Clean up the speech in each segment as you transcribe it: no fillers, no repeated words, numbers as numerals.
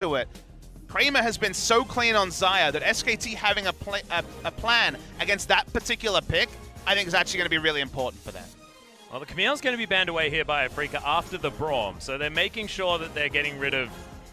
to it. Kramer has been so clean on Xayah that SKT having a plan against that particular pick, I think is actually going to be really important for them. Well, the Camille's going to be banned away here by Afreeca after the Braum, so they're making sure that they're getting rid of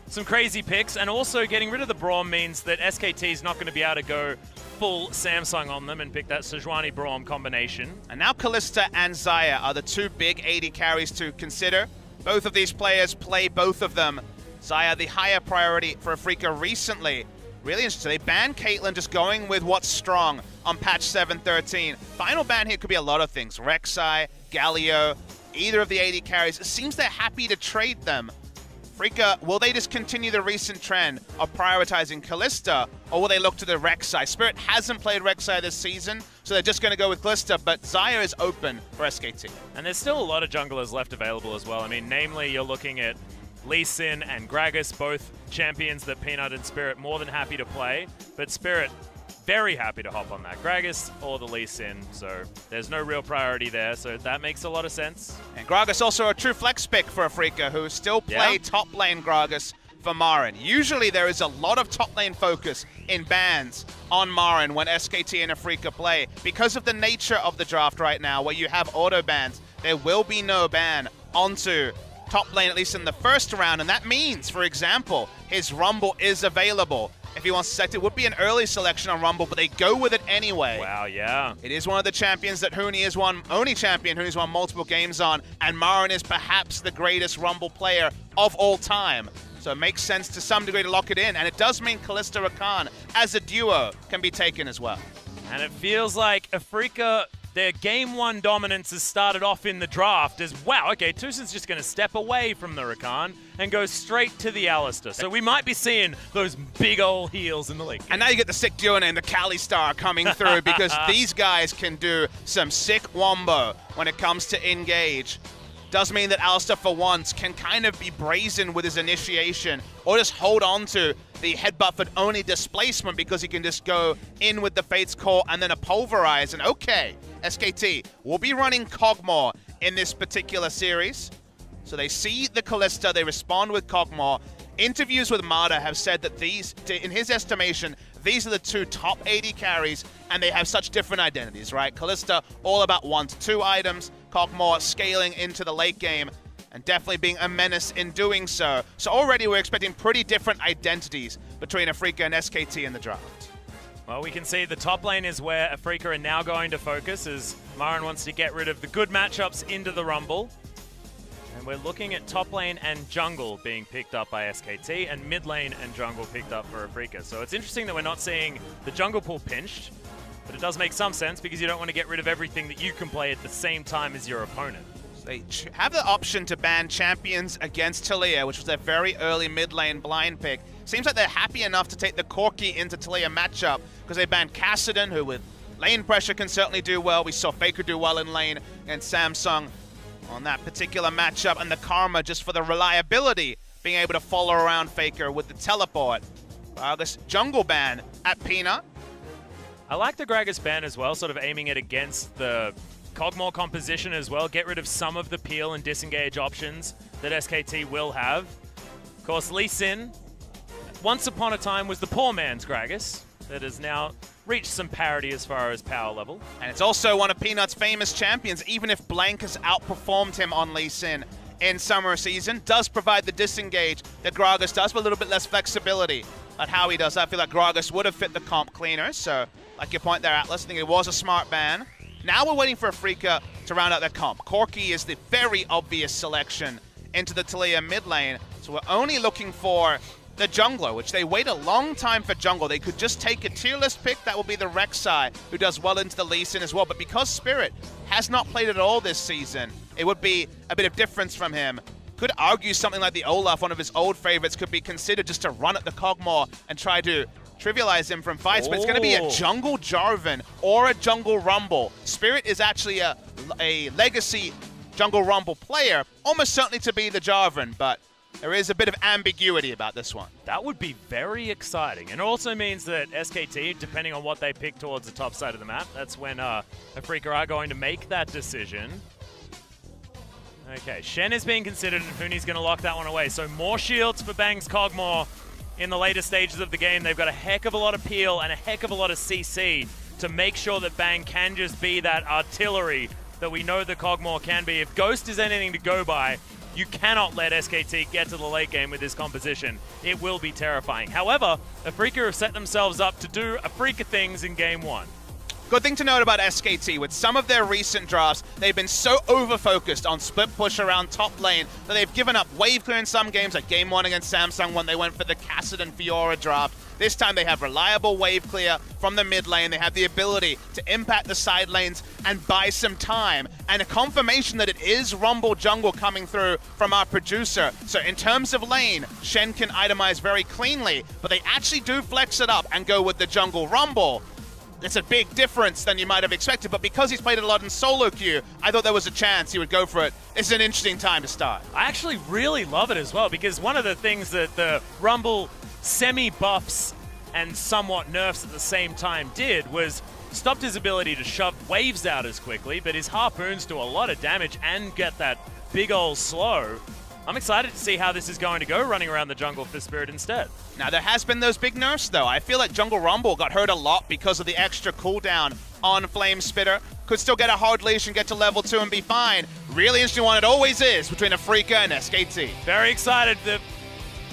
some crazy picks, and also getting rid of the Braum means that SKT is not going to be able to go full Samsung on them and pick that Sejuani Braum combination. And now Kalista and Xayah are the two big AD carries to consider. Both of these players play both of them. Xayah, the higher priority for Afreeca recently. Really interesting. They banned Caitlyn, just going with what's strong on patch 7.13. Final ban here could be a lot of things. Rek'Sai, Galio, either of the AD carries. It seems they're happy to trade them. Afreeca, will they just continue the recent trend of prioritizing Kalista, or will they look to the Rek'Sai? Spirit hasn't played Rek'Sai this season, so they're just going to go with Kalista, but Xayah is open for SKT. And there's still a lot of junglers left available as well. I mean, namely, you're looking at Lee Sin and Gragas, both champions that Peanut and Spirit more than happy to play, but Spirit very happy to hop on that Gragas or the Lee Sin, so there's no real priority there, so that makes a lot of sense. And Gragas also a true flex pick for Afreeca, who still play top lane Gragas for Marin. Usually there is a lot of top lane focus in bans on Marin when SKT and Afreeca play. Because of the nature of the draft right now, where you have auto bans, there will be no ban onto top lane, at least in the first round, and that means, for example, his Rumble is available. If he wants to select it, would be an early selection on Rumble, but they go with it anyway. Wow, yeah. It is one of the champions that Huni has won, only champion Huni's won multiple games on, and Marin is perhaps the greatest Rumble player of all time. So it makes sense to some degree to lock it in, and it does mean Kalista Rakan as a duo can be taken as well. And it feels like Afreeca, their game one dominance has started off in the draft as, wow, okay, Tusin's just going to step away from the Rakan and go straight to the Alistar. So we might be seeing those big old heals in the league. And now you get the sick duo and the Kali Star coming through because these guys can do some sick wombo when it comes to engage. Does mean that Alistar for once can kind of be brazen with his initiation or just hold on to the headbutt for only displacement because he can just go in with the Fate's Call and then a Pulverize. And okay, SKT will be running Kog'Maw in this particular series. So they see the Kalista, they respond with Kog'Maw. Interviews with Mada have said that these, in his estimation, these are the two top AD carries, and they have such different identities, right? Kalista, all about 1 to 2 items. Kog'Maw scaling into the late game, and definitely being a menace in doing so. So already we're expecting pretty different identities between Afreeca and SKT in the draft. Well, we can see the top lane is where Afreeca are now going to focus as Marin wants to get rid of the good matchups into the Rumble. And we're looking at top lane and jungle being picked up by SKT, and mid lane and jungle picked up for Afreeca. So it's interesting that we're not seeing the jungle pool pinched, but it does make some sense because you don't want to get rid of everything that you can play at the same time as your opponent. They have the option to ban champions against Taliyah, which was their very early mid lane blind pick. Seems like they're happy enough to take the Corki into Taliyah matchup because they banned Kassadin, who with lane pressure can certainly do well. We saw Faker do well in lane, and Samsung on that particular matchup, and the Karma just for the reliability, being able to follow around Faker with the teleport. Gragas jungle ban at Peanut. I like the Gragas ban as well, sort of aiming it against the Kog'Maw composition as well. Get rid of some of the peel and disengage options that SKT will have. Of course, Lee Sin, once upon a time, was the poor man's Gragas that has now reached some parity as far as power level. And it's also one of Peanut's famous champions, even if Blank has outperformed him on Lee Sin in summer season. Does provide the disengage that Gragas does, but a little bit less flexibility at how he does that. I feel like Gragas would have fit the comp cleaner, so like your point there, Atlas, I think it was a smart ban. Now we're waiting for Afreeca to round out their comp. Corki is the very obvious selection into the Taliyah mid lane, so we're only looking for the jungler, which they wait a long time for jungle. They could just take a tier list pick. That will be the Rek'Sai, who does well into the Lee Sin as well. But because Spirit has not played at all this season, it would be a bit of difference from him. Could argue something like the Olaf, one of his old favorites, could be considered just to run at the Kog'Maw and try to trivialize him from fights. But it's going to be a jungle Jarvan or a jungle Rumble. Spirit is actually a legacy jungle Rumble player, almost certainly to be the Jarvan, but there is a bit of ambiguity about this one. That would be very exciting. And it also means that SKT, depending on what they pick towards the top side of the map, that's when Afreeca are going to make that decision. Okay, Shen is being considered, and Huni's going to lock that one away. So more shields for Bang's Kog'Maw. in the later stages of the game. They've got a heck of a lot of peel and a heck of a lot of CC to make sure that Bang can just be that artillery that we know the Kog'Maw can be. If Ghost is anything to go by, you cannot let SKT get to the late game with this composition. It will be terrifying. However, Afreeca have set themselves up to do Afreeca things in Game 1. Good thing to note about SKT, with some of their recent drafts, they've been so over-focused on split push around top lane that they've given up wave clear in some games, like Game 1 against Samsung when they went for the Cassidy and Fiora draft. This time they have reliable wave clear from the mid lane. They have the ability to impact the side lanes and buy some time. And a confirmation that it is Rumble jungle coming through from our producer. So in terms of lane, Shen can itemize very cleanly, but they actually do flex it up and go with the jungle Rumble. It's a big difference than you might have expected, but because he's played it a lot in solo queue, I thought there was a chance he would go for it. It's an interesting time to start. I actually really love it as well, because one of the things that the Rumble semi-buffs and somewhat nerfs at the same time did was stopped his ability to shove waves out as quickly, but his harpoons do a lot of damage and get that big ol' slow. I'm excited to see how this is going to go running around the jungle for Spirit instead. Now, there has been those big nerfs, though. I feel like Jungle Rumble got hurt a lot because of the extra cooldown on Flame Spitter. Could still get a hard leash and get to level 2 and be fine. Really interesting one, it always is, between Afreeca and SKT. Very excited. The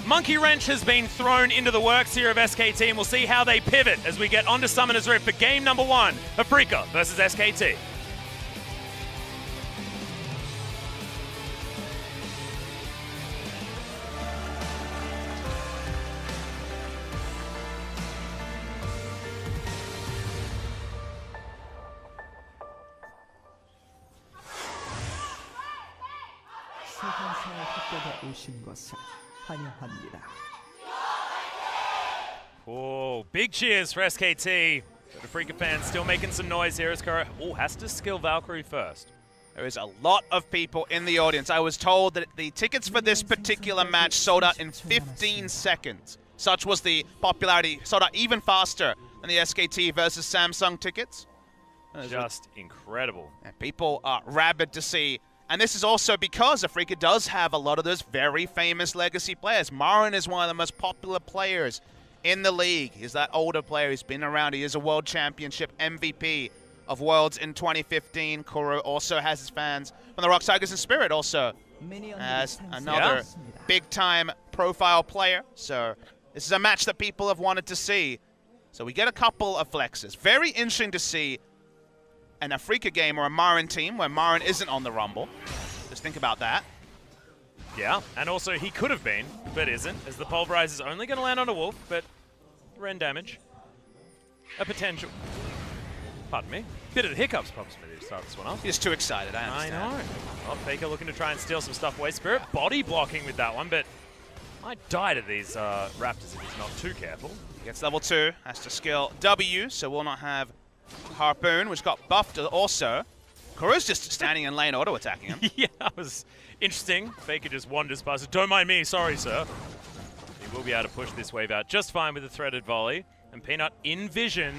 monkey wrench has been thrown into the works here of SKT, and we'll see how they pivot as we get onto Summoner's Rift for game number 1, Afreeca versus SKT. 세상사의 학교에 오신 것을 환영합니다. Oh, big cheers for SKT. The Afreeca fans still making some noise here as Kuro has to skill Valkyrie first. There is a lot of people in the audience. I was told that the tickets for this particular match sold out in 15 seconds. Such was the popularity, sold out even faster than the SKT versus Samsung tickets. Just incredible. And people are rabid to see. And this is also because Afreeca does have a lot of those very famous legacy players. Marin is one of the most popular players in the league. He's that older player. He's been around. He is a World Championship MVP of Worlds in 2015. Kuro also has his fans from the Rock Tigers, and Spirit also as another big-time profile player. So this is a match that people have wanted to see. So we get a couple of flexes. Very interesting to see an Afreeca game or a Marin team where Marin isn't on the Rumble. Just think about that. Yeah, and also he could have been, but isn't, as the Pulverize is only going to land on a Wolf, but Ren damage. A potential. Pardon me. Bit of the hiccups probably to start this one off. He's too excited, I understand. I know. Well, Faker looking to try and steal some stuff away. Spirit body blocking with that one, but might die to these Raptors if he's not too careful. He gets level 2, has to skill W, so we'll not have Harpoon, which got buffed also. Kuro's just standing in lane auto-attacking him. Yeah, that was interesting. Faker just wanders past it. Don't mind me, sorry, sir. He will be able to push this wave out just fine with a threaded volley. And Peanut in vision,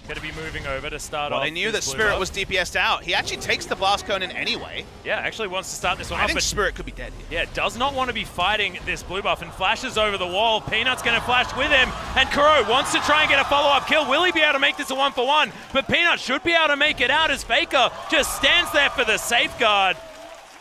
going to be moving over to start off. Well, they knew that Spirit was DPS'd out. He actually takes the Blast Cone in anyway. Yeah, actually wants to start this one off. I think Spirit could be dead here. Yeah, does not want to be fighting this blue buff and flashes over the wall. Peanut's going to flash with him, and Kuro wants to try and get a follow-up kill. Will he be able to make this a 1-for-1? But Peanut should be able to make it out as Faker just stands there for the safeguard.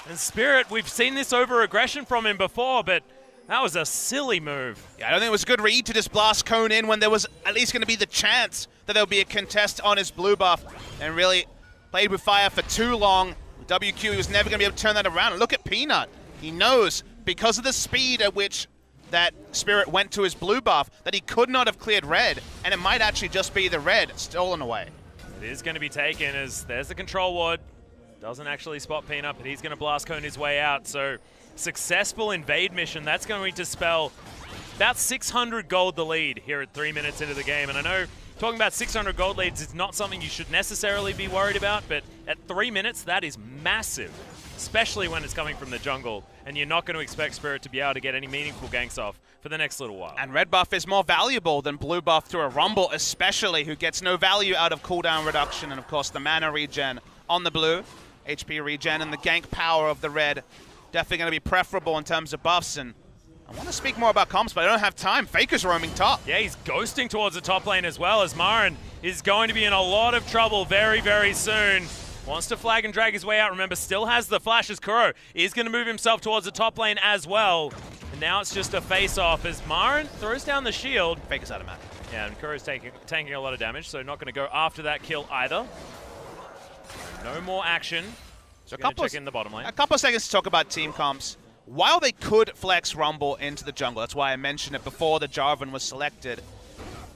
And Spirit, we've seen this over-aggression from him before, but that was a silly move. Yeah, I don't think it was a good read to just Blast Cone in when there was at least going to be the chance that there'll be a contest on his blue buff, and really played with fire for too long. With WQ, he was never going to be able to turn that around. And look at Peanut. He knows, because of the speed at which that Spirit went to his blue buff, that he could not have cleared red, and it might actually just be the red stolen away. It is going to be taken as there's the control ward. Doesn't actually spot Peanut, but he's going to Blast Cone his way out. So successful invade mission. That's going to spell about 600 gold the lead here at 3 minutes into the game. And I know talking about 600 gold leads is not something you should necessarily be worried about, but at 3 minutes, that is massive, especially when it's coming from the jungle, and you're not going to expect Spirit to be able to get any meaningful ganks off for the next little while. And red buff is more valuable than blue buff to a Rumble, especially, who gets no value out of cooldown reduction, and of course the mana regen on the blue, HP regen, and the gank power of the red. Definitely going to be preferable in terms of buffs, and I want to speak more about comps, but I don't have time. Faker's roaming top. Yeah, he's ghosting towards the top lane as well, as Marin is going to be in a lot of trouble very, very soon. Wants to flag and drag his way out. Remember, still has the flash as Kuro is going to move himself towards the top lane as well. And now it's just a face-off as Marin throws down the shield. Faker's out of map. Yeah, and Kuro's tanking a lot of damage, so not going to go after that kill either. No more action. So check in the bottom lane. A couple of seconds to talk about team comps. While they could flex Rumble into the jungle, that's why I mentioned it before the Jarvan was selected,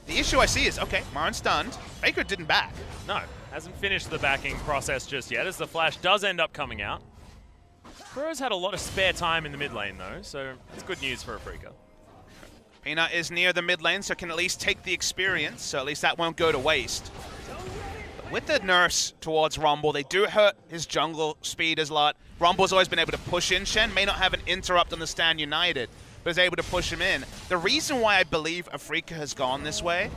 the issue I see is, okay, Marin's stunned. Faker didn't back. No, hasn't finished the backing process just yet, as the flash does end up coming out. Kuro's had a lot of spare time in the mid lane, though, so it's good news for Afreeca. Peanut is near the mid lane, so can at least take the experience, so at least that won't go to waste. But with the nurse towards Rumble, they do hurt his jungle speed a lot. Rumble's always been able to push in. Shen may not have an interrupt on the Stand United, but is able to push him in. The reason why I believe Afreeca has gone this way...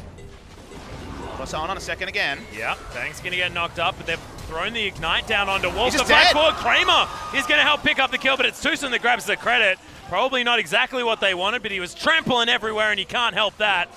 Plus on a second again. Yeah, Bang's going to get knocked up, but they've thrown the Ignite down onto Wolf. He's The just fight dead. forward, Kramer is going to help pick up the kill, but it's Tucson that grabs the credit. Probably not exactly what they wanted, but he was trampling everywhere, and you can't help that.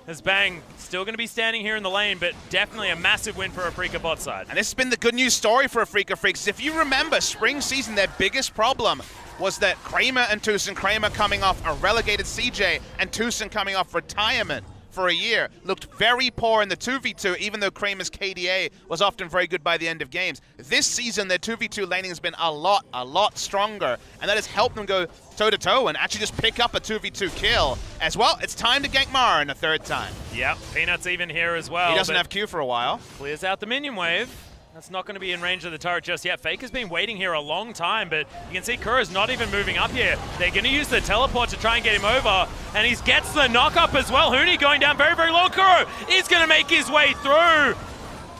As Bang still going to be standing here in the lane, but definitely a massive win for Afreeca bot side. And this has been the good news story for Afreeca Freecs. If you remember, spring season, their biggest problem was that Kramer and Tucson, Kramer coming off a relegated CJ, and Tucson coming off retirement for a year, looked very poor in the 2v2, even though Kramer's KDA was often very good by the end of games. This season, their 2v2 laning has been a lot stronger, and that has helped them go toe-to-toe and actually just pick up a 2v2 kill. As well, it's time to gank Marin a third time. Yep, Peanut's even here as well. He doesn't have Q for a while. Clears out the minion wave. That's not going to be in range of the turret just yet. Faker's been waiting here a long time, but you can see Kuro's not even moving up here. They're going to use the teleport to try and get him over, and he gets the knock-up as well. Huni going down very, very low. Kuro is going to make his way through.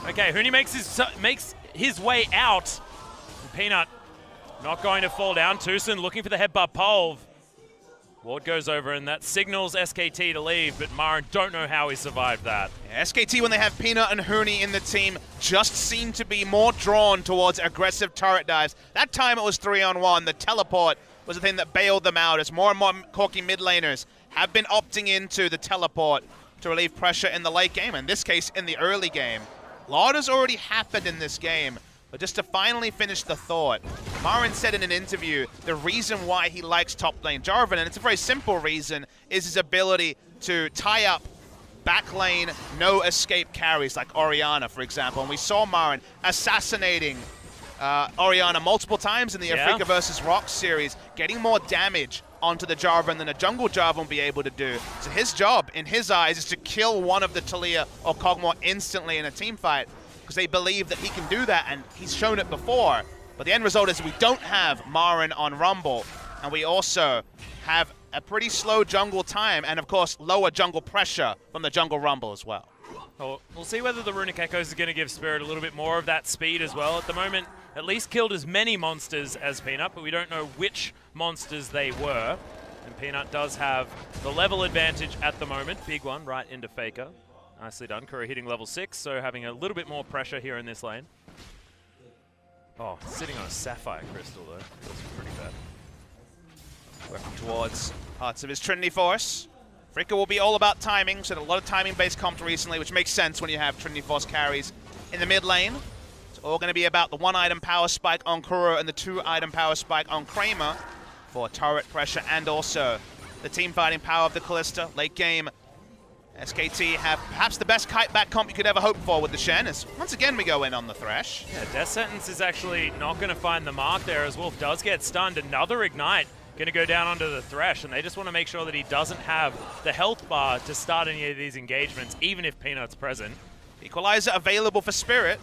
Okay, Huni makes his way out. And Peanut not going to fall down. Tucson looking for the headbutt pole. Ward goes over, and that signals SKT to leave, but Marin don't know how he survived that. Yeah, SKT, when they have Peanut and Huni in the team, just seem to be more drawn towards aggressive turret dives. That time it was 3-on-1. The teleport was the thing that bailed them out, as more and more Corki mid laners have been opting into the teleport to relieve pressure in the late game. In this case, in the early game. A lot has already happened in this game. But just to finally finish the thought, Marin said in an interview the reason why he likes top lane Jarvan, and it's a very simple reason, is his ability to tie up back lane, no escape carries like Orianna, for example. And we saw Marin assassinating Orianna multiple times in the Afreeca versus Rock series, getting more damage onto the Jarvan than a jungle Jarvan will be able to do. So his job, in his eyes, is to kill one of the Taliyah or Kog'Maw instantly in a team fight, because they believe that he can do that, and he's shown it before. But the end result is we don't have Marin on Rumble, and we also have a pretty slow jungle time, and of course, lower jungle pressure from the jungle Rumble as well. Well, we'll see whether the Runic Echoes is going to give Spirit a little bit more of that speed as well. At the moment, at least killed as many monsters as Peanut, but we don't know which monsters they were. And Peanut does have the level advantage at the moment. Big one right into Faker. Nicely done. Kuro hitting level 6, so having a little bit more pressure here in this lane. Oh, sitting on a Sapphire Crystal, though. That's pretty bad. Working towards parts of his Trinity Force. Afreeca will be all about timing, so a lot of timing-based comps recently, which makes sense when you have Trinity Force carries in the mid lane. It's all going to be about the 1-item power spike on Kuro and the 2-item power spike on Kramer for turret pressure, and also the team fighting power of the Kalista. Late game, SKT have perhaps the best kite back comp you could ever hope for with the Shen, as once again we go in on the Thresh. Yeah, Death Sentence is actually not going to find the mark there, as Wolf does get stunned. Another Ignite going to go down onto the Thresh, and they just want to make sure that he doesn't have the health bar to start any of these engagements, even if Peanut's present. Equalizer available for Spirit.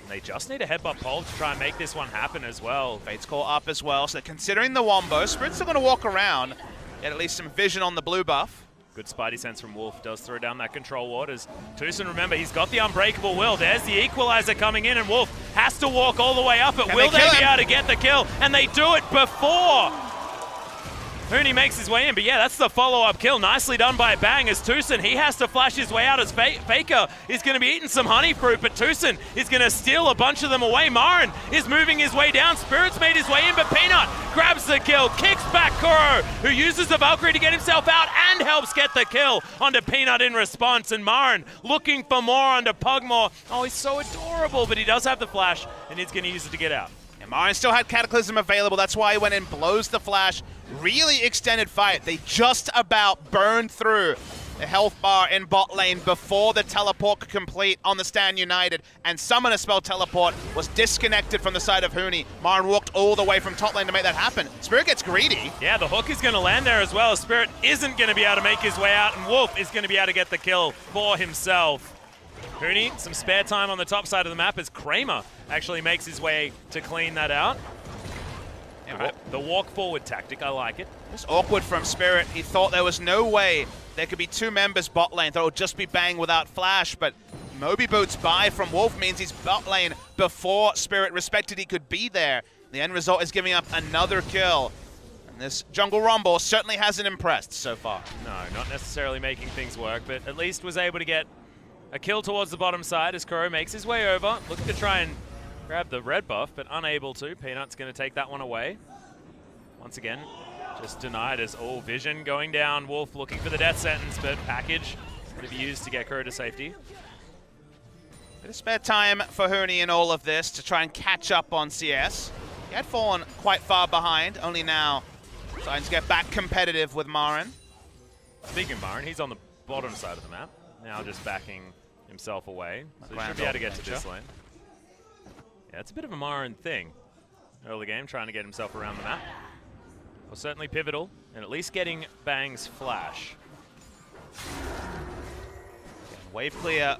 And they just need a headbutt pole to try and make this one happen as well. Fate's Call up as well, so considering the wombo, Spirit's still going to walk around, get at least some vision on the blue buff. Good Spidey sense from Wolf, does throw down that control ward as Tucson, remember, he's got the Unbreakable Will. There's the Equalizer coming in, and Wolf has to walk all the way up, but will they be able to get the kill? And they do it before Huni makes his way in, but yeah, that's the follow-up kill. Nicely done by Bang as Tucson. He has to flash his way out as Faker is going to be eating some honey fruit, but Tucson is going to steal a bunch of them away. Marin is moving his way down. Spirit's made his way in, but Peanut grabs the kill, kicks back Kuro, who uses the Valkyrie to get himself out and helps get the kill onto Peanut in response. And Marin looking for more onto Pugmore. Oh, he's so adorable, but he does have the flash, and he's going to use it to get out. And Marin still had Cataclysm available. That's why he went in, blows the flash. Really extended fight. They just about burned through the health bar in bot lane before the teleport could complete on the Stand United. And Summoner Spell teleport was disconnected from the side of Huni. Marin walked all the way from top lane to make that happen. Spirit gets greedy. Yeah, the hook is going to land there as well. Spirit isn't going to be able to make his way out, and Wolf is going to be able to get the kill for himself. Huni, some spare time on the top side of the map as Kramer actually makes his way to clean that out. Right, the walk forward tactic, I like it. It's awkward from Spirit. He thought there was no way there could be two members bot lane. Thought it would just be Bang without flash, but Moby Boots buy from Wolf means he's bot lane before Spirit respected he could be there. The end result is giving up another kill. And this Jungle Rumble certainly hasn't impressed so far. No, not necessarily making things work, but at least was able to get a kill towards the bottom side as Kuro makes his way over, looking to try and grab the red buff, but unable to. Peanut's going to take that one away. Once again, just denied as all vision going down. Wolf looking for the death sentence, but package going to be used to get Kuro to safety. Bit of spare time for Huni in all of this to try and catch up on CS. He had fallen quite far behind, only now starting to get back competitive with Marin. Speaking of Marin, he's on the bottom side of the map, now just backing himself away. So he should be able to get to this lane. Yeah, it's a bit of a Marin thing. Early game, trying to get himself around the map. Well, certainly pivotal, and at least getting Bang's flash. Wave clear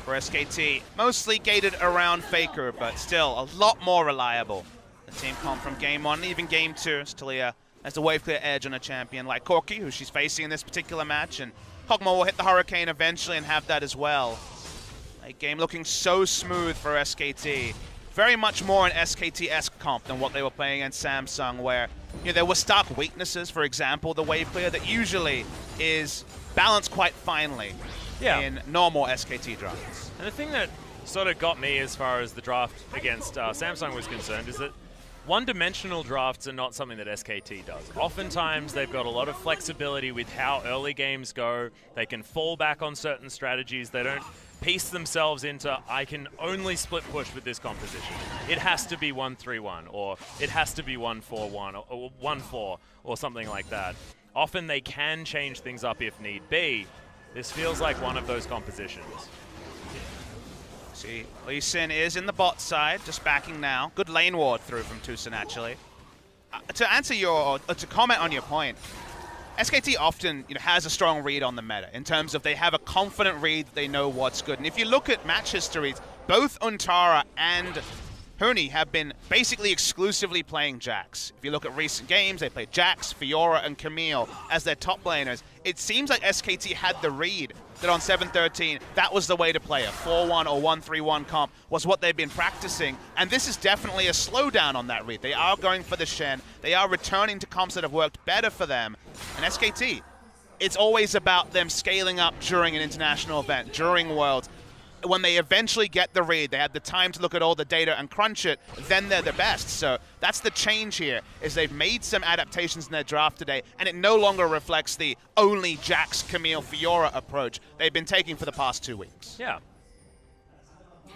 for SKT. Mostly gated around Faker, but still a lot more reliable. The team comp from game 1, even game 2, Talia has the wave clear edge on a champion like Corki, who she's facing in this particular match, and Pugmore will hit the Hurricane eventually and have that as well. A game looking so smooth for SKT. Very much more an SKT-esque comp than what they were playing against Samsung, where there were stark weaknesses. For example, the wave clear that usually is balanced quite finely in normal SKT drafts. And the thing that sort of got me as far as the draft against Samsung was concerned is that one-dimensional drafts are not something that SKT does. Oftentimes, they've got a lot of flexibility with how early games go. They can fall back on certain strategies. They don't piece themselves into, I can only split push with this composition. It has to be 1-3-1, or it has to be 1-4-1, or 1-4, or something like that. Often they can change things up if need be. This feels like one of those compositions. See, Lee Sin is in the bot side, just backing now. Good lane ward through from Tucson, actually. To answer your, to comment on your point, SKT often has a strong read on the meta in terms of they have a confident read, they know what's good. And if you look at match histories, both Untara and Huni have been basically exclusively playing Jax. If you look at recent games, they played Jax, Fiora, and Camille as their top laners. It seems like SKT had the read that on 7-13, that was the way to play. A 4-1 or 1-3-1 comp was what they've been practicing. And this is definitely a slowdown on that read. They are going for the Shen. They are returning to comps that have worked better for them. And SKT, it's always about them scaling up during an international event, during Worlds. When they eventually get the read, they have the time to look at all the data and crunch it, then they're the best. So that's the change here, is they've made some adaptations in their draft today, and it no longer reflects the only Jax, Camille, Fiora approach they've been taking for the past 2 weeks. Yeah.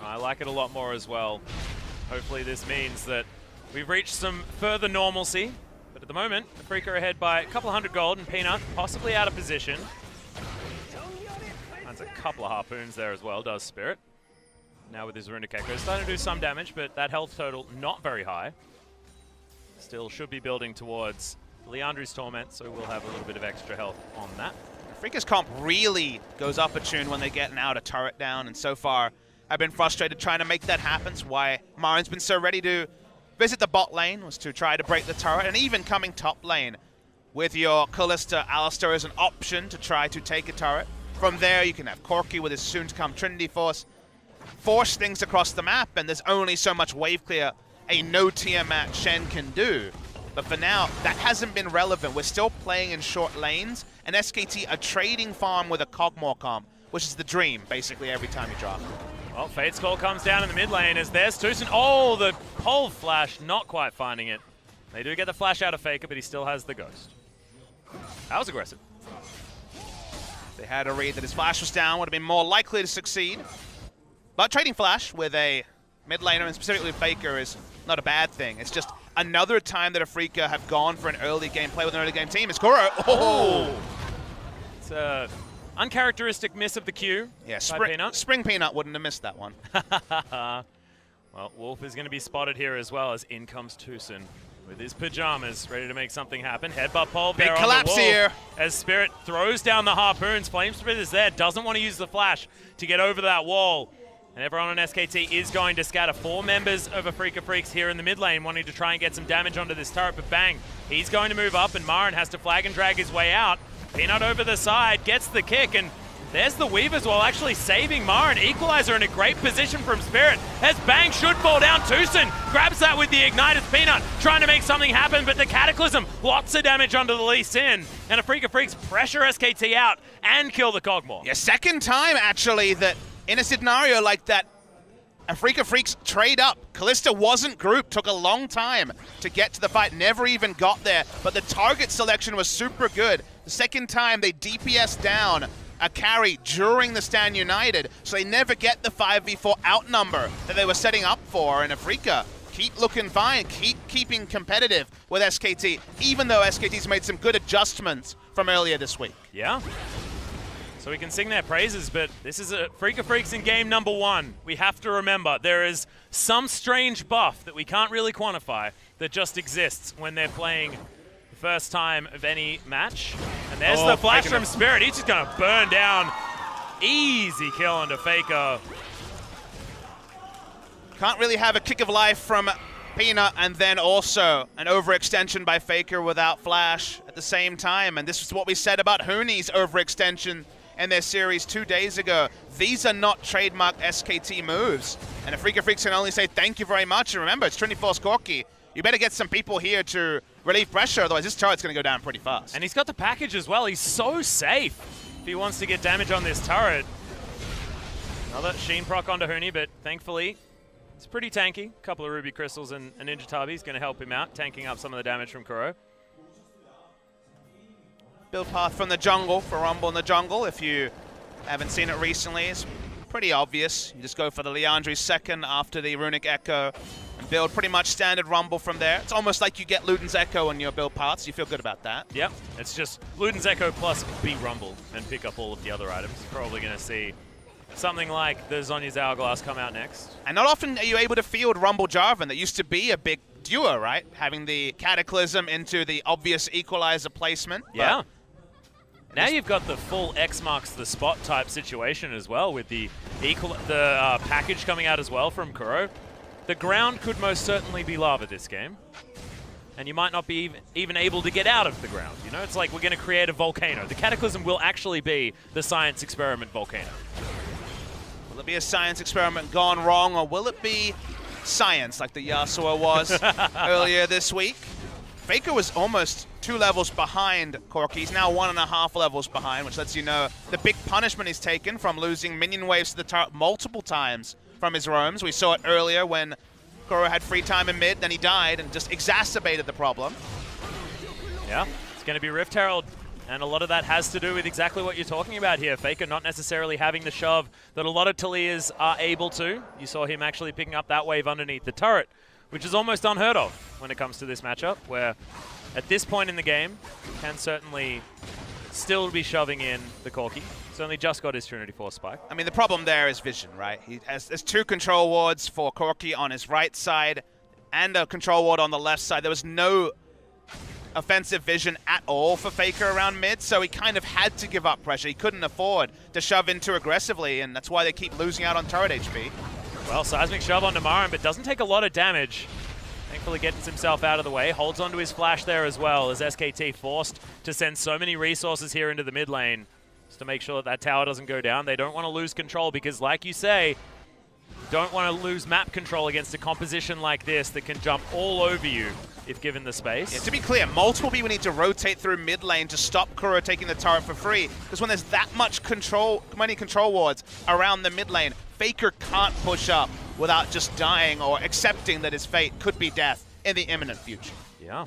I like it a lot more as well. Hopefully this means that we've reached some further normalcy, but at the moment, Afreeca ahead by a couple hundred gold, and Peanut possibly out of position. Finds a couple of harpoons there as well, does Spirit. Now with his Runic Echo, starting to do some damage, but that health total not very high. Still should be building towards Leandru's Torment, so we'll have a little bit of extra health on that. Afreeca's comp really goes up a tune when they get an outer turret down, and so far I've been frustrated trying to make that happen. It's why Marin's been so ready to visit the bot lane, was to try to break the turret, and even coming top lane with your Kalista Alistar as an option to try to take a turret. From there, you can have Corki with his soon-to-come Trinity Force, force things across the map, and there's only so much wave clear a no-Tiamat Shen can do. But for now, that hasn't been relevant. We're still playing in short lanes, and SKT are trading farm with a Cogmore comp, which is the dream, basically, every time you drop. Well, Fate's Call comes down in the mid lane as there's Tucson. Oh, the pole flash, not quite finding it. They do get the flash out of Faker, but he still has the Ghost. That was aggressive. They had a read that his flash was down, would have been more likely to succeed. But trading flash with a mid laner, and specifically Faker, is not a bad thing. It's just another time that Afreeca have gone for an early game play with an early game team. It's Kuro. Oh! It's a uncharacteristic miss of the Q. Yeah, Peanut. Spring Peanut wouldn't have missed that one. Well, Wolf is going to be spotted here as well as in comes Tucson with his pajamas, ready to make something happen. Headbutt pole Big there collapse on the wall here. as Spirit throws down the harpoons. Flame Spirit is there, doesn't want to use the flash to get over that wall. And everyone on SKT is going to scatter. 4 members of Afreeca Freecs here in the mid lane wanting to try and get some damage onto this turret, but bang, he's going to move up and Marin has to flag and drag his way out. Peanut over the side, gets the kick, and there's the Weavers while actually saving Marin. Equalizer in a great position from Spirit as Bang should fall down. Tucson grabs that with the Ignite as Peanut trying to make something happen, but the Cataclysm, lots of damage onto the Lee Sin. And Afreeca Freecs pressure SKT out and kill the Cogmore. Yeah, second time actually that in a scenario like that, Afreeca Freecs trade up. Kalista wasn't grouped, took a long time to get to the fight, never even got there, but the target selection was super good. The second time they DPS down a carry during the Stand United, so they never get the 5v4 outnumber that they were setting up for, and Afreeca keep looking fine, keeping competitive with SKT, even though SKT's made some good adjustments from earlier this week. Yeah. So we can sing their praises, but this is Afreeca Freecs in game number 1. We have to remember there is some strange buff that we can't really quantify that just exists when they're playing the first time of any match. And there's the flash from Spirit. He's just going to burn down. Easy kill onto Faker. Can't really have a kick of life from Peanut, and then also an overextension by Faker without flash at the same time. And this is what we said about Huni's overextension in their series 2 days ago. These are not trademark SKT moves. And Afreeca Freecs can only say thank you very much. And remember, it's Trinity Force Corki. You better get some people here to relieve pressure, otherwise this turret's going to go down pretty fast. And he's got the package as well. He's so safe if he wants to get damage on this turret. Another Sheen proc onto Huni, but thankfully it's pretty tanky. A couple of Ruby Crystals and a Ninja Tabi is going to help him out, tanking up some of the damage from Kuro. Build path from the jungle for Rumble in the jungle. If you haven't seen it recently, it's pretty obvious. You just go for the Liandry second after the Runic Echo and build pretty much standard Rumble from there. It's almost like you get Luden's Echo on your build paths. You feel good about that. Yep, it's just Luden's Echo plus B Rumble and pick up all of the other items. Probably going to see something like the Zhonya's Hourglass come out next. And not often are you able to field Rumble Jarvan. That used to be a big duo, right? Having the Cataclysm into the obvious Equalizer placement. Yeah. Now you've got the full X marks the spot type situation as well with the package coming out as well from Kuro. The ground could most certainly be lava this game. And you might not be even able to get out of the ground. You know, it's like we're going to create a volcano. The Cataclysm will actually be the science experiment volcano. Will it be a science experiment gone wrong, or will it be science like the Yasuo was earlier this week? Faker was almost 2 levels behind Corki. He's now 1.5 levels behind, which lets you know the big punishment he's taken from losing minion waves to the turret multiple times from his roams. We saw it earlier when Kuro had free time in mid, then he died and just exacerbated the problem. Yeah, it's going to be Rift Herald, and a lot of that has to do with exactly what you're talking about here. Faker not necessarily having the shove that a lot of Talias are able to. You saw him actually picking up that wave underneath the turret, which is almost unheard of when it comes to this matchup, where at this point in the game, can certainly still be shoving in the Corki. He's only just got his Trinity Force spike. I mean, the problem there is vision, right? There's 2 control wards for Corki on his right side and a control ward on the left side. There was no offensive vision at all for Faker around mid, so he kind of had to give up pressure. He couldn't afford to shove in too aggressively, and that's why they keep losing out on turret HP. Well, Seismic Shove onto Marin, but doesn't take a lot of damage. Thankfully gets himself out of the way, holds onto his flash there as well, as SKT forced to send so many resources here into the mid lane just to make sure that that tower doesn't go down. They don't want to lose control because, like you say, don't want to lose map control against a composition like this that can jump all over you if given the space. Yeah, to be clear, multiple people need to rotate through mid lane to stop Kuro taking the turret for free, because when there's that much many control wards around the mid lane, Faker can't push up without just dying or accepting that his fate could be death in the imminent future. Yeah.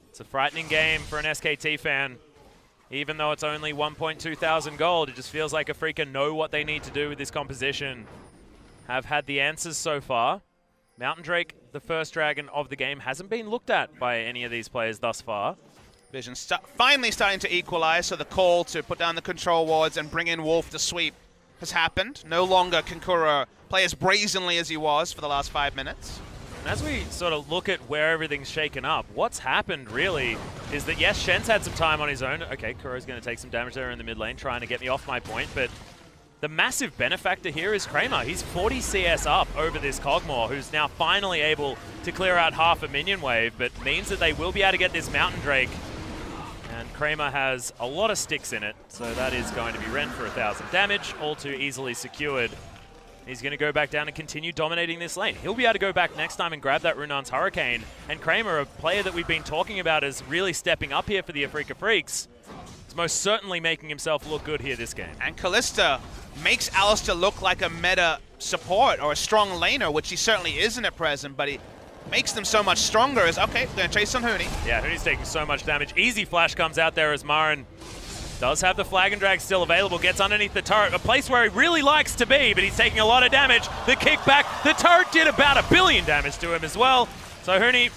It's a frightening game for an SKT fan. Even though it's only 1.2 thousand gold, it just feels like Afreeca know what they need to do with this composition. Have had the answers so far. Mountain Drake, the first dragon of the game, hasn't been looked at by any of these players thus far. Vision finally starting to equalize, so the call to put down the control wards and bring in Wolf to sweep has happened. No longer can Kuro play as brazenly as he was for the last 5 minutes. And as we sort of look at where everything's shaken up, what's happened really is that, yes, Shen's had some time on his own. Okay, Kuro's going to take some damage there in the mid lane, trying to get me off my point, but the massive benefactor here is Kramer. He's 40 CS up over this Kog'Maw, who's now finally able to clear out half a minion wave, but means that they will be able to get this Mountain Drake. And Kramer has a lot of sticks in it, so that is going to be Rend for 1,000 damage, all too easily secured. He's going to go back down and continue dominating this lane. He'll be able to go back next time and grab that Runaan's Hurricane. And Kramer, a player that we've been talking about as really stepping up here for the Afreeca Freecs, is most certainly making himself look good here this game. And Kalista makes Alistar look like a meta support or a strong laner, which he certainly isn't at present, but he makes them so much stronger. As okay, going to chase on Huni. Yeah, Huni's taking so much damage. Easy flash comes out there as Marin does have the Flag and Drag still available, gets underneath the turret, a place where he really likes to be, but he's taking a lot of damage. The kickback, the turret did about 1 billion damage to him as well. So Huni,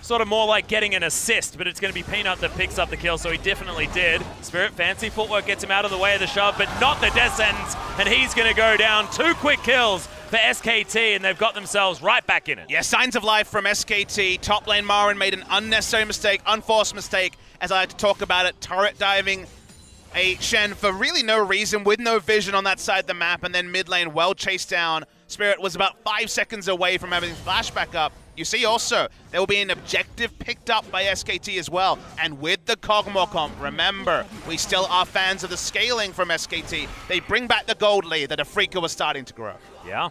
sort of more like getting an assist, but it's going to be Peanut that picks up the kill, so he definitely did. Spirit, fancy footwork gets him out of the way of the shove, but not the death sentence, and he's going to go down. 2 quick kills for SKT, and they've got themselves right back in it. Yeah, signs of life from SKT. Top lane Marin made an unnecessary mistake, unforced mistake, as I like to talk about it, turret diving a Shen for really no reason, with no vision on that side of the map, and then mid lane well chased down. Spirit was about 5 seconds away from having flashback up. You see also, there will be an objective picked up by SKT as well, and with the Kog'Maw comp, remember, we still are fans of the scaling from SKT. They bring back the gold lead that Afreeca was starting to grow. Yeah,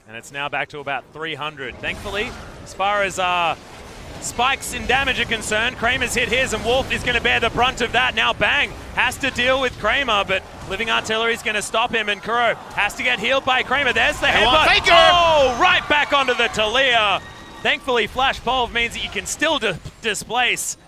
and it's now back to about 300. Thankfully, as far as spikes in damage are concerned, Kramer's hit his, and Wolf is going to bear the brunt of that. Now Bang has to deal with Kramer, but Living Artillery is going to stop him, and Kuro has to get healed by Kramer. There's the headbutt. Oh, right back onto the Talia. Thankfully, Flash Pulve means that you can still displace.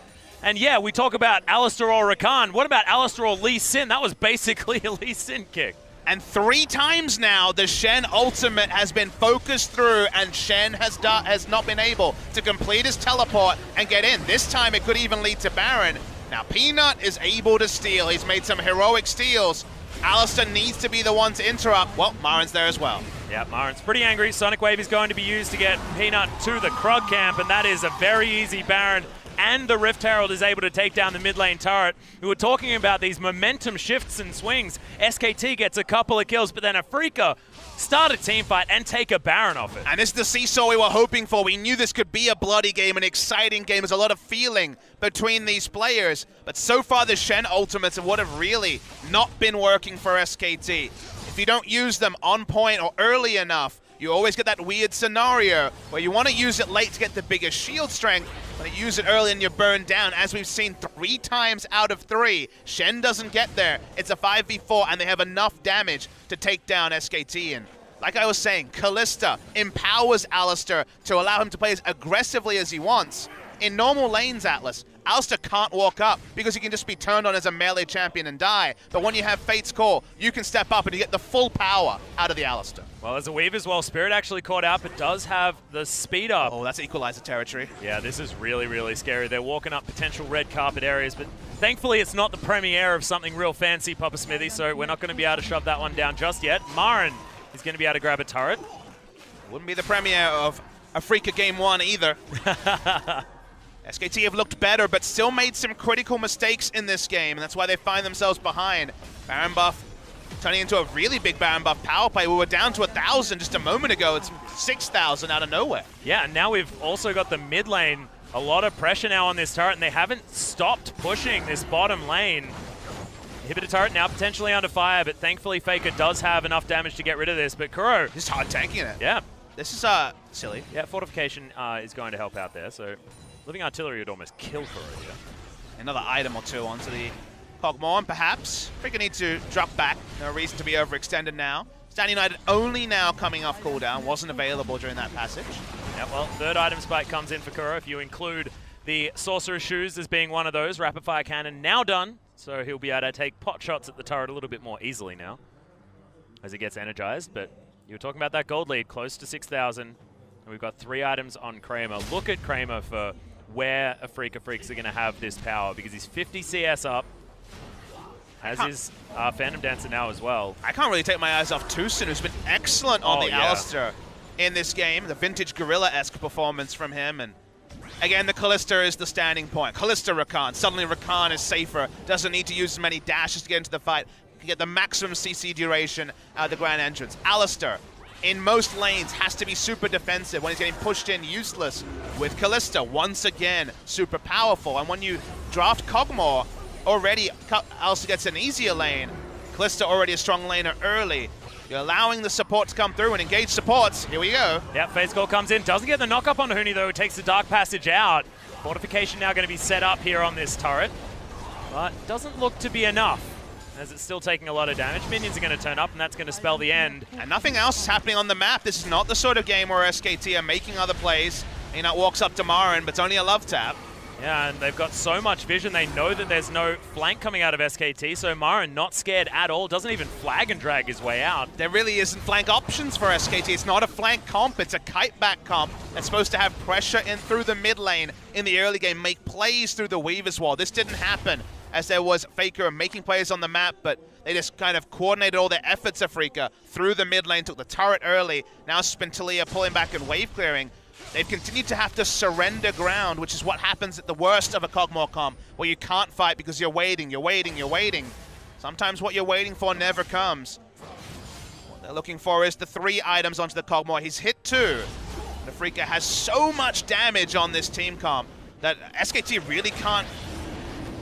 And yeah, we talk about Alistar or Rakan. What about Alistar or Lee Sin? That was basically a Lee Sin kick. And 3 times now, the Shen ultimate has been focused through, and Shen has not been able to complete his teleport and get in. This time, it could even lead to Baron. Now, Peanut is able to steal. He's made some heroic steals. Alistar needs to be the one to interrupt. Well, Marin's there as well. Yeah, Marin's pretty angry. Sonic Wave is going to be used to get Peanut to the Krug camp, and that is a very easy Baron. And the Rift Herald is able to take down the mid lane turret. We were talking about these momentum shifts and swings. SKT gets a couple of kills, but then Afreeca start a team fight and take a Baron off it. And this is the seesaw we were hoping for. We knew this could be a bloody game, an exciting game. There's a lot of feeling between these players. But so far, the Shen ultimates would have really not been working for SKT. If you don't use them on point or early enough, you always get that weird scenario where you want to use it late to get the biggest shield strength, but you use it early and you're burned down, as we've seen 3 times out of 3. Shen doesn't get there. It's a 5v4, and they have enough damage to take down SKT. And like I was saying, Kalista empowers Alistar to allow him to play as aggressively as he wants. In normal lanes, Atlas, Alistar can't walk up because he can just be turned on as a melee champion and die. But when you have Fate's Call, you can step up and you get the full power out of the Alistar. Well, as a weave as well, Spirit actually caught out, but does have the speed up. Oh, that's equalizer territory. Yeah, this is really, really scary. They're walking up potential red carpet areas, but thankfully it's not the premiere of something real fancy, Papa Smithy, so we're not going to be able to shove that one down just yet. Marin is going to be able to grab a turret. Wouldn't be the premiere of Afreeca Game 1 either. SKT have looked better, but still made some critical mistakes in this game, and that's why they find themselves behind. Baron buff turning into a really big Baron buff power play. We were down to 1,000 just a moment ago. It's 6,000 out of nowhere. Yeah, and now we've also got the mid lane. A lot of pressure now on this turret, and they haven't stopped pushing this bottom lane. Inhibitor turret now potentially under fire, but thankfully Faker does have enough damage to get rid of this. But Kuro just hard tanking it. Yeah. This is silly. Yeah, fortification is going to help out there. So living artillery would almost kill Kuro here. Another item or two onto the Kog'Maw, and perhaps Freeca need to drop back. No reason to be overextended now. Stand United only now coming off cooldown. Wasn't available during that passage. Yeah, well, third item spike comes in for Kuro. If you include the Sorcerer's Shoes as being one of those, Rapid Fire Cannon now done. So he'll be able to take pot shots at the turret a little bit more easily now as it gets energized. But you were talking about that gold lead, close to 6,000. And we've got 3 items on Kramer. Look at Kramer for where Afreeca Freecs are going to have this power, because he's 50 CS up, as is Phantom Dancer now as well. I can't really take my eyes off Tucson, who's been excellent on the Alistar in this game. The vintage Gorilla-esque performance from him. And again, the Kalista is the standing point. Kalista Rakan. Suddenly Rakan is safer. Doesn't need to use as many dashes to get into the fight. Can get the maximum CC duration out of the Grand Entrance. Alistar, in most lanes, has to be super defensive. When he's getting pushed in, useless. With Kalista, once again, super powerful. And when you draft Kog'Maw, already Alistar gets an easier lane. Kalista already a strong laner early. You're allowing the support to come through and engage supports. Here we go. Yep, Phase Call comes in. Doesn't get the knock up on Huni though. Takes the Dark Passage out. Fortification now going to be set up here on this turret. But doesn't look to be enough, as it's still taking a lot of damage. Minions are going to turn up, and that's going to spell the end. And nothing else is happening on the map. This is not the sort of game where SKT are making other plays. Enoch walks up to Marin, but it's only a love tap. Yeah, and they've got so much vision. They know that there's no flank coming out of SKT, so Marin not scared at all. Doesn't even flag and drag his way out. There really isn't flank options for SKT. It's not a flank comp. It's a kite back comp that's supposed to have pressure in through the mid lane in the early game, make plays through the Weaver's Wall. This didn't happen, as there was Faker making plays on the map, but they just kind of coordinated all their efforts, Afreeca, through the mid lane, took the turret early. Now Spintalia pulling back and wave clearing. They've continued to have to surrender ground, which is what happens at the worst of a Kog'Maw comp, where you can't fight because you're waiting, you're waiting, you're waiting. Sometimes what you're waiting for never comes. What they're looking for is the 3 items onto the Kog'Maw. He's hit 2. And Afreeca has so much damage on this team comp that SKT really can't,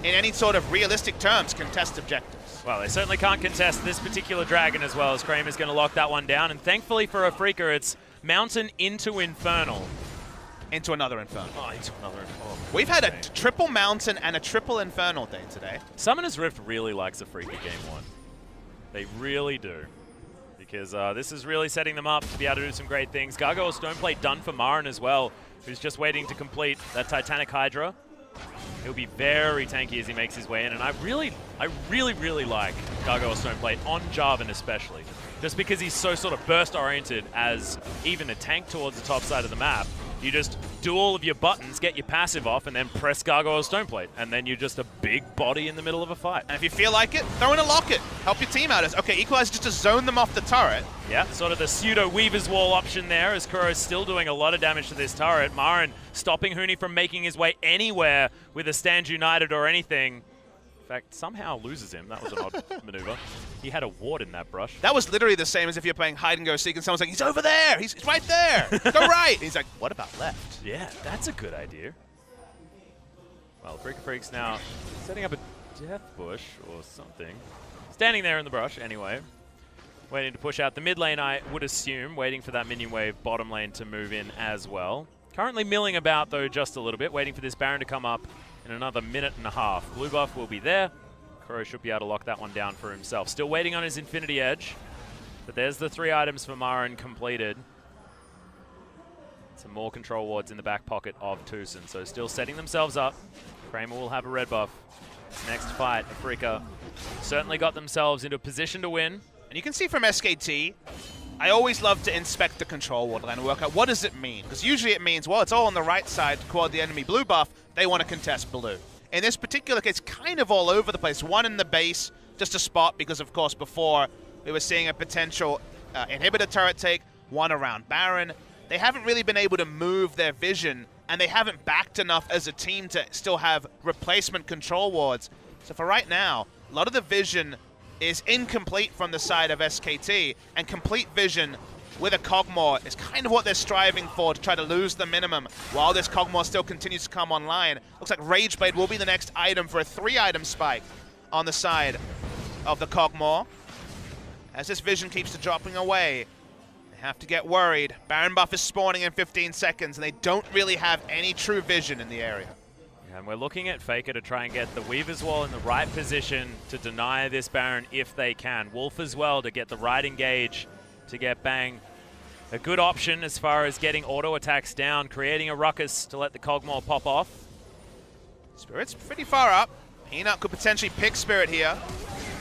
in any sort of realistic terms, contest objectives. Well, they certainly can't contest this particular dragon, as well as Kramer's going to lock that one down. And thankfully for Afreeca, it's Mountain into Infernal. Into another Infernal. Oh, into another Infernal. We've had a triple Mountain and a triple Infernal day today. Summoner's Rift really likes Afreeca game 1. They really do. Because this is really setting them up to be able to do some great things. Gargoyle Stoneplate done for Marin as well, who's just waiting to complete that Titanic Hydra. He'll be very tanky as he makes his way in, and I really like Gargoyle Stoneplate on Jarvan especially. Just because he's so sort of burst-oriented as even a tank towards the top side of the map. You just do all of your buttons, get your passive off, and then press Gargoyle Stoneplate. And then you're just a big body in the middle of a fight. And if you feel like it, throw in a locket. Help your team out. Okay, Equalize just to zone them off the turret. Yeah, sort of the pseudo Weaver's Wall option there, as Kuro's still doing a lot of damage to this turret. Marin stopping Huni from making his way anywhere with a Stand United or anything. In fact, somehow loses him. That was an odd maneuver. He had a ward in that brush. That was literally the same as if you're playing hide and go seek and someone's like, he's over there, he's right there, go right. And he's like, what about left? Yeah, that's a good idea. Well, Afreeca Freecs now setting up a death bush or something. Standing there in the brush anyway. Waiting to push out the mid lane, I would assume. Waiting for that minion wave bottom lane to move in as well. Currently milling about though just a little bit, waiting for this Baron to come up in another minute and a half. Blue buff will be there. Kuro should be able to lock that one down for himself. Still waiting on his Infinity Edge. But there's the 3 items for Marin completed. Some more control wards in the back pocket of Tucson. So still setting themselves up. Kramer will have a red buff. Next fight, Afreeca certainly got themselves into a position to win. And you can see from SKT, I always love to inspect the control ward line and work out what does it mean. Because usually it means, well, it's all on the right side toward the enemy blue buff. They want to contest blue. In this particular case, kind of all over the place. 1 in the base, just a spot, because of course before we were seeing a potential inhibitor turret take. 1 around Baron. They haven't really been able to move their vision, and they haven't backed enough as a team to still have replacement control wards. So for right now, a lot of the vision is incomplete from the side of SKT, and complete vision with a Kog'Maw is kind of what they're striving for, to try to lose the minimum while this Kog'Maw still continues to come online. Looks like Rageblade will be the next item for a 3-item spike on the side of the Kog'Maw. As this vision keeps dropping away, Have to get worried. Baron buff is spawning in 15 seconds, and they don't really have any true vision in the area. And we're looking at Faker to try and get the Weaver's Wall in the right position to deny this Baron if they can. Wolf as well to get the right engage to get Bang. A good option as far as getting auto attacks down, creating a ruckus to let the Cogmore pop off. Spirit's pretty far up. Peanut could potentially pick Spirit here.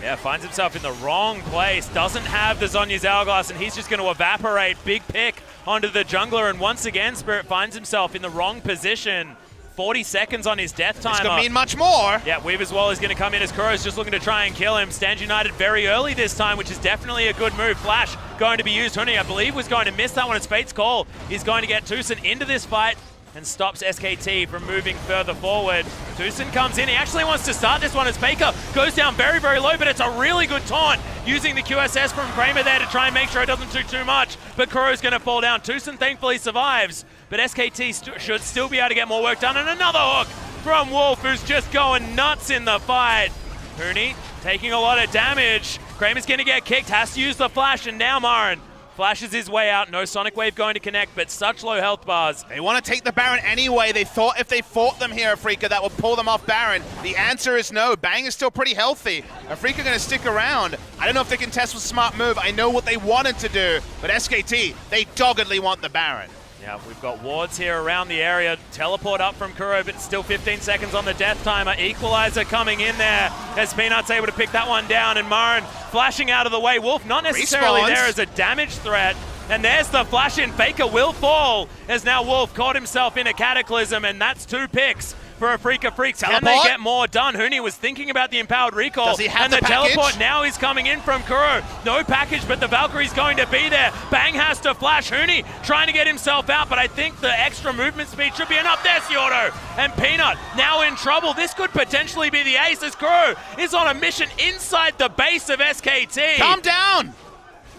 Yeah, finds himself in the wrong place. Doesn't have the Zhonya's Hourglass, and he's just going to evaporate. Big pick onto the jungler, and once again, Spirit finds himself in the wrong position. 40 seconds on his death timer. This could mean much more. Yeah, Weaver's Wall is going to come in as Kuro's just looking to try and kill him. Stands United very early this time, which is definitely a good move. Flash going to be used. Huni, I believe, was going to miss that one. It's Fate's call. He's going to get Tucson into this fight and stops SKT from moving further forward. Tucson comes in. He actually wants to start this one as Faker goes down very, very low, but it's a really good taunt using the QSS from Kramer there to try and make sure it doesn't do too much. But Kuro's going to fall down. Tucson thankfully survives, but SKT should still be able to get more work done. And another hook from Wolf, who's just going nuts in the fight. Huni taking a lot of damage. Kramer's going to get kicked, has to use the flash, and now Marin flashes his way out. No Sonic Wave going to connect, but such low health bars. They want to take the Baron anyway. They thought if they fought them here, Afreeca, that would pull them off Baron. The answer is no. Bang is still pretty healthy. Afreeca going to stick around. I don't know if they can test with smart move. I know what they wanted to do, but SKT, they doggedly want the Baron. Yeah, we've got wards here around the area. Teleport up from Kuro, but still 15 seconds on the death timer. Equalizer coming in there as Peanut's able to pick that one down, and Marin flashing out of the way. Wolf not necessarily there as a damage threat. And there's the flash in. Faker will fall as now Wolf caught himself in a Cataclysm, and that's 2 picks for Afreeca Freecs. Can they get more done? Huni was thinking about the empowered recall. Does he have and the teleport now is coming in from Kuro. No package, but the Valkyrie's going to be there. Bang has to flash. Huni trying to get himself out, but I think the extra movement speed should be enough. There's the auto. And Peanut now in trouble. This could potentially be the ace as Kuro is on a mission inside the base of SKT. Calm down.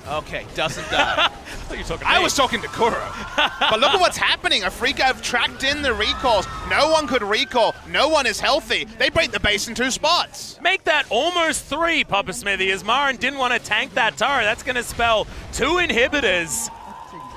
Okay, doesn't die. I was talking to Kuro. But look at what's happening. Afreeca have tracked in the recalls. No one could recall. No one is healthy. They break the base in 2 spots. Make that almost 3, Papa Smithy, as Marin didn't want to tank that turret. That's going to spell 2 inhibitors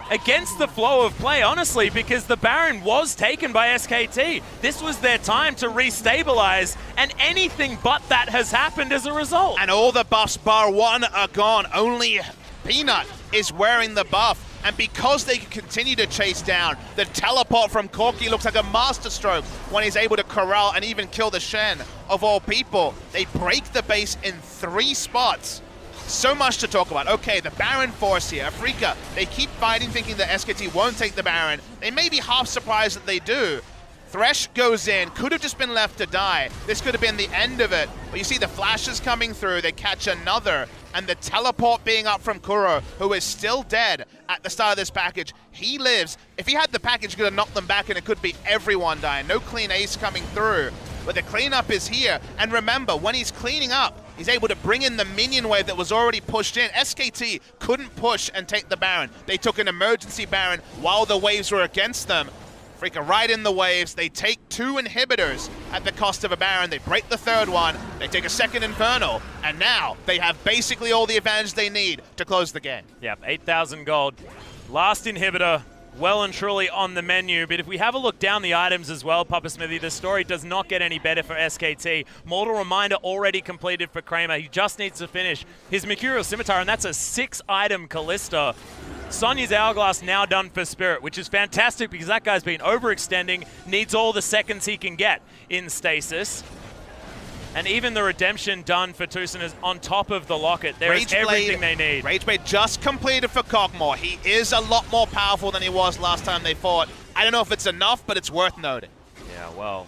against the flow of play, honestly, because the Baron was taken by SKT. This was their time to restabilize, and anything but that has happened as a result. And all the buffs bar 1 are gone. Only Peanut is wearing the buff, and because they can continue to chase down, the teleport from Corki looks like a masterstroke when he's able to corral and even kill the Shen of all people. They break the base in 3 spots. So much to talk about. Okay, the Baron force here. Afreeca, they keep fighting thinking that SKT won't take the Baron. They may be half surprised that they do. Thresh goes in, could have just been left to die. This could have been the end of it. But you see the flashes coming through, they catch another, and the teleport being up from Kuro, who is still dead at the start of this package. He lives. If he had the package, he could have knocked them back, and it could be everyone dying. No clean ace coming through. But the cleanup is here. And remember, when he's cleaning up, he's able to bring in the minion wave that was already pushed in. SKT couldn't push and take the Baron. They took an emergency Baron while the waves were against them. Afreeca right in the waves. They take 2 inhibitors at the cost of a Baron. They break the 3rd one. They take a 2nd Infernal. And now they have basically all the advantage they need to close the game. Yep, 8,000 gold. Last inhibitor well and truly on the menu, but if we have a look down the items as well, Papa Smithy, the story does not get any better for SKT. Mortal Reminder already completed for Kramer. He just needs to finish his Mercurial Scimitar, and that's a 6-item Callista. Sonya's Hourglass now done for Spirit, which is fantastic because that guy's been overextending, needs all the seconds he can get in stasis. And even the redemption done for Tucson is on top of the locket. There is everything they need. Rageblade just completed for Cogmore. He is a lot more powerful than he was last time they fought. I don't know if it's enough, but it's worth noting. Yeah, well,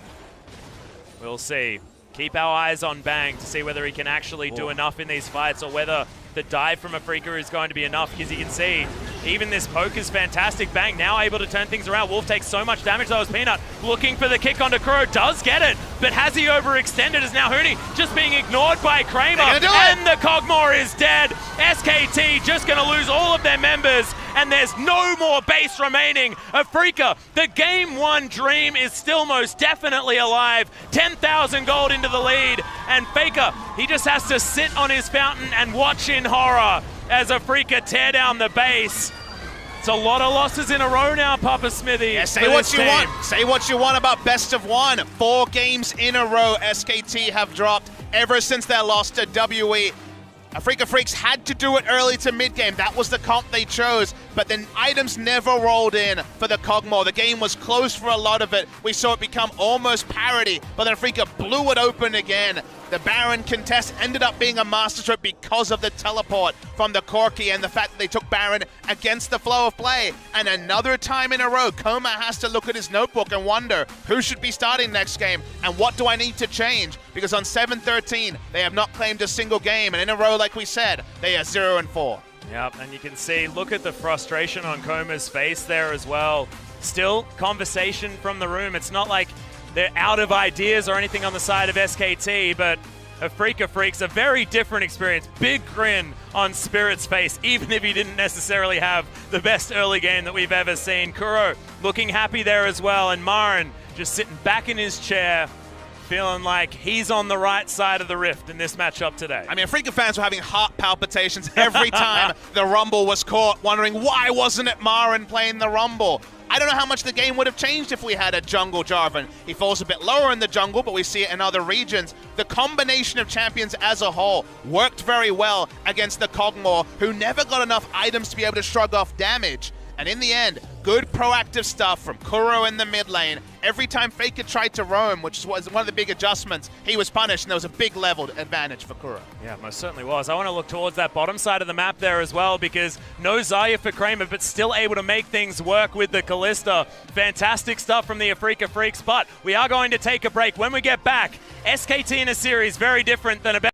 we'll see. Keep our eyes on Bang to see whether he can actually do enough in these fights or whether the dive from Afreeca is going to be enough, because you can see even this poke is fantastic. Bang now able to turn things around. Wolf takes so much damage though as Peanut looking for the kick onto Kuro, does get it, but has he overextended as now Huni just being ignored by Kramer, and the Cogmore is dead. SKT just going to lose all of their members, and there's no more base remaining. Afreeca, the game 1 dream is still most definitely alive. 10,000 gold into the lead, and Faker, he just has to sit on his fountain and watch in horror as Afreeca tear down the base. It's a lot of losses in a row now, Papa Smithy. Yeah, say what you want. Say what you want about best of one. 4 games in a row SKT have dropped ever since their loss to WE. Afreeca Freecs had to do it early to mid-game. That was the comp they chose, but then items never rolled in for the Kog'Maw. The game was close for a lot of it. We saw it become almost parity, but then Afreeca blew it open again. The Baron contest ended up being a masterstroke because of the teleport from the Corki and the fact that they took Baron against the flow of play. And another time in a row, Koma has to look at his notebook and wonder who should be starting next game and what do I need to change? Because on 7-13, they have not claimed a single game. And in a row, like we said, they are 0-4. Yep, and you can see, look at the frustration on Koma's face there as well. Still, conversation from the room. It's not like they're out of ideas or anything on the side of SKT, but Afreeca Freecs, a very different experience. Big grin on Spirit's face, even if he didn't necessarily have the best early game that we've ever seen. Kuro looking happy there as well, and Marin just sitting back in his chair, feeling like he's on the right side of the rift in this matchup today. I mean, Afreeca fans were having heart palpitations every time the Rumble was caught, wondering why wasn't it Marin playing the Rumble? I don't know how much the game would have changed if we had a jungle Jarvan. He falls a bit lower in the jungle, but we see it in other regions. The combination of champions as a whole worked very well against the Kog'Maw, who never got enough items to be able to shrug off damage. And in the end, good proactive stuff from Kuro in the mid lane. Every time Faker tried to roam, which was one of the big adjustments, he was punished, and there was a big leveled advantage for Kuro. Yeah, most certainly was. I want to look towards that bottom side of the map there as well, because no Zarya for Kramer, but still able to make things work with the Kalista. Fantastic stuff from the Afreeca Freecs, but we are going to take a break. When we get back, SKT in a series, very different than a